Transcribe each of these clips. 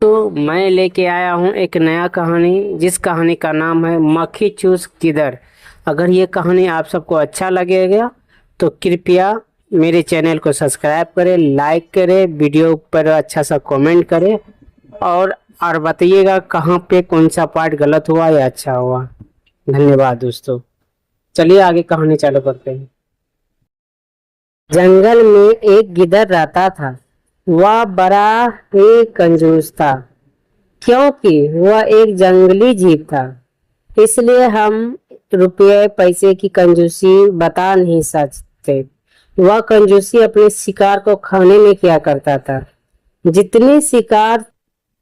तो मैं लेके आया हूँ एक नया कहानी, जिस कहानी का नाम है मक्खी चूस किधर। अगर ये कहानी आप सबको अच्छा लगेगा तो कृपया मेरे चैनल को सब्सक्राइब करें, लाइक करें, वीडियो पर अच्छा सा कमेंट करें और बताइएगा कहाँ पे कौन सा पार्ट गलत हुआ या अच्छा हुआ। धन्यवाद दोस्तों। चलिए आगे कहानी चालू करते हैं। जंगल में एक गिद्ध रहता था। वह बड़ा ही कंजूस था, क्योंकि वह एक जंगली जीव था। इसलिए हम रुपये पैसे की कंजूसी बता नहीं सकते। वह कंजूसी अपने शिकार को खाने में किया करता था। जितनी शिकार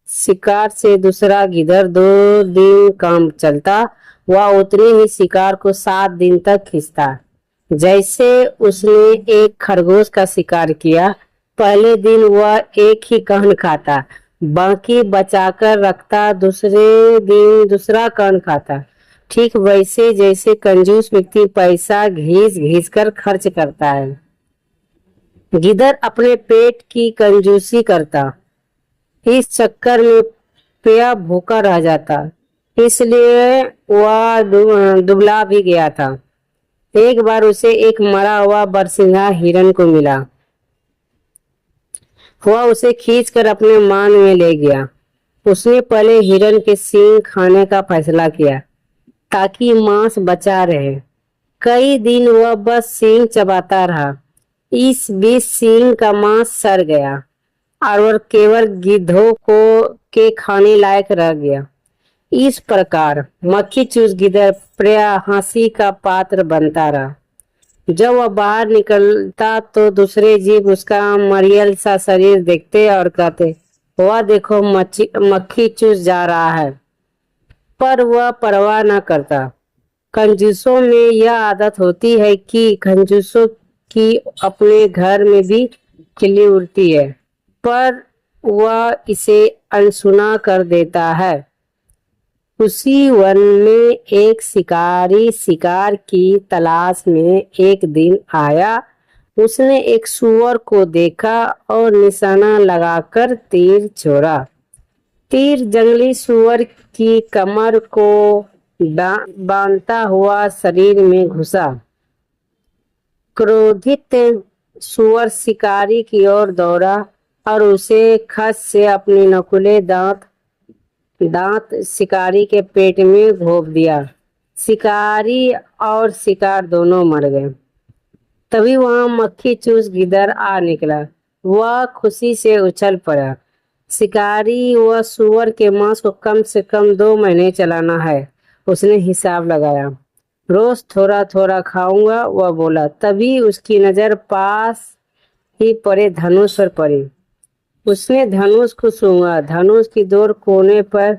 शिकार से दूसरा गिदर 2 दिन काम चलता, वह उतने ही शिकार को 7 दिन तक खींचता। जैसे उसने एक खरगोश का शिकार किया। पहले दिन वह एक ही कान खाता, बाकी बचाकर रखता, दूसरे दिन दूसरा कान खाता। ठीक वैसे जैसे कंजूस व्यक्ति पैसा घीस घीस कर खर्च करता है, गिदर अपने पेट की कंजूसी करता। इस चक्कर में पेया भूखा रह जाता, इसलिए वह दुबला भी गया था। एक बार उसे एक मरा हुआ बरसिंगा हिरन को मिला। वह उसे खींचकर अपने मान में ले गया। उसने पहले हिरन के सींग खाने का फैसला किया, ताकि मांस बचा रहे। कई दिन वह बस सींग चबाता रहा। इस बीच सींग का मांस सड़ गया और वह केवल गिद्धों को के खाने लायक रह गया। इस प्रकार मक्खी चूस गिद्ध प्राय हंसी का पात्र बनता रहा। जब वह बाहर निकलता तो दूसरे जीव उसका मरियल सा शरीर देखते और कहते, वह देखो मक्खी चूस जा रहा है। पर वह परवाह न करता। कंजूसों में यह आदत होती है कि कंजूसों की अपने घर में भी खिल्ली उड़ती है, पर वह इसे अनसुना कर देता है। उसी वन में एक शिकारी शिकार की तलाश में एक दिन आया। उसने एक सूअर को देखा और निशाना लगाकर तीर छोड़ा। तीर जंगली सूअर की कमर को बांधता हुआ शरीर में घुसा। क्रोधित सूअर शिकारी की ओर दौड़ा और उसे खस से अपने नकुले दांत शिकारी के पेट में घोंप दिया। शिकारी और शिकार दोनों मर गए। तभी वहां मक्खी चूस गिद्ध आ निकला। वह खुशी से उछल पड़ा। शिकारी व सूअर के मांस को कम से कम 2 महीने चलाना है, उसने हिसाब लगाया। रोज थोड़ा थोड़ा खाऊंगा, वह बोला। तभी उसकी नजर पास ही पड़े धनुष पर पड़ी। उसने धनुष को सूंघा। धनुष की डोर कोने पर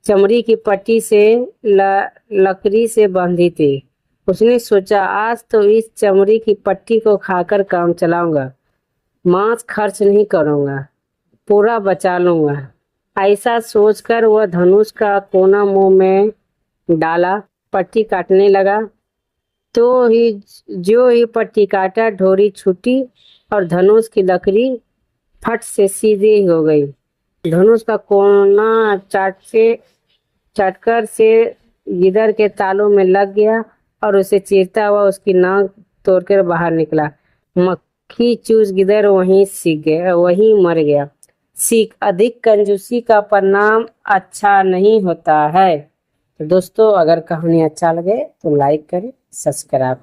चमड़ी की पट्टी से लकड़ी से बांधी थी। उसने सोचा, आज तो इस चमड़ी की पट्टी को खाकर काम चलाऊंगा। मांस खर्च नहीं करूंगा, पूरा बचा लूंगा। ऐसा सोचकर वह धनुष का कोना मुंह में डाला, पट्टी काटने लगा। जो ही पट्टी काटा, डोरी छूटी और धनुष की लकड़ी फट से सीधी हो गई। धनुष का कोना चटकर से गिद्ध के तालू में लग गया और उसे चीरता हुआ उसकी नाक तोड़कर बाहर निकला। मक्खी चूस गिद्ध वहीं सीख गया, वहीं मर गया। सीख, अधिक कंजूसी का परिणाम अच्छा नहीं होता है। तो दोस्तों, अगर कहानी अच्छा लगे तो लाइक करें, सब्सक्राइब